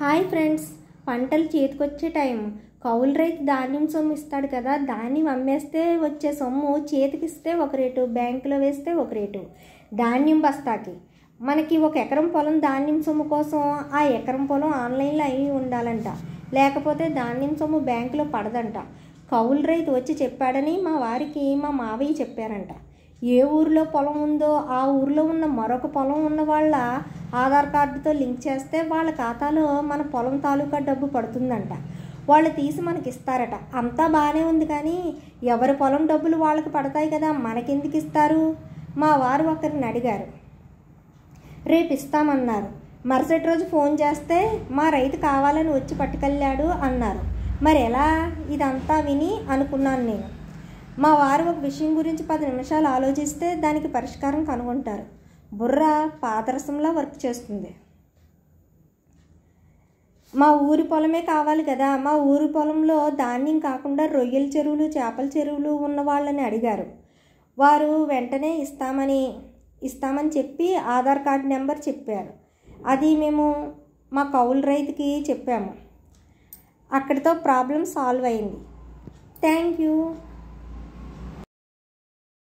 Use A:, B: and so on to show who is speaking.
A: Hi friends, పంటలు చేతికొచ్చే time. కౌలు రైతు ధాన్యం సొమ్ము ఇస్తాడు కదా, ధాన్యం అమ్మేస్తే వచ్చే సొమ్ము చేతికిస్తే ఒక రేటు, బ్యాంకులో వేస్తే ఒక రేటు. ధాన్యం బస్తాకి మనకి 1 ఎకరం పొలం ధాన్యం సొమ్ము కోసం ఆ ఎకరం పొలం ఆన్లైన్లో అయి ఉండాలంట, లేకపోతే ధాన్యం సొమ్ము బ్యాంకులో పడదంట. కౌలు రైతు వచ్చి చెప్పాడని మా వారికి మా మావయ్య చెప్పారంట. ఏ ఊరిలో పొలం ఉందో ఆ ఊరిలో ఉన్న మరొక పొలం ఉన్న వాళ్ళ ఆధార్ కార్డుతో లింక్ చేస్తే వాళ్ళ ఖాతాలో మన పొలం తాలూకా డబ్బు పడుతుందంట. వాళ్ళు తీసి మనకి ఇస్తారట. అంతా బాగానే ఉంది, కానీ ఎవరి పొలం డబ్బులు వాళ్ళకి పడతాయి కదా, మనకెందుకు ఇస్తారు? మా వారు ఒకరిని అడిగారు, రేపు ఇస్తామన్నారు. మరుసటి రోజు ఫోన్ చేస్తే మా రైతు కావాలని వచ్చి పట్టుకెళ్ళాడు అన్నారు. మరి ఎలా? ఇదంతా విని అనుకున్నాను నేను. మా వారు ఒక విషయం గురించి 10 నిమిషాలు ఆలోచిస్తే దానికి పరిష్కారం కనుగొంటారు. బుర్ర పాదరసంలా వర్క్ చేస్తుంది. మా ఊరి పొలమే కావాలి కదా. మా ఊరి పొలంలో ధాన్యం కాకుండా రొయ్యల చెరువులు, చేపల చెరువులు ఉన్న వాళ్ళని అడిగారు. వారు వెంటనే ఇస్తామని చెప్పి ఆధార్ కార్డు నెంబర్ చెప్పారు. అది మేము మా కౌలు రైతుకి చెప్పాము. అక్కడితో ప్రాబ్లం సాల్వ్ అయింది. Thank you.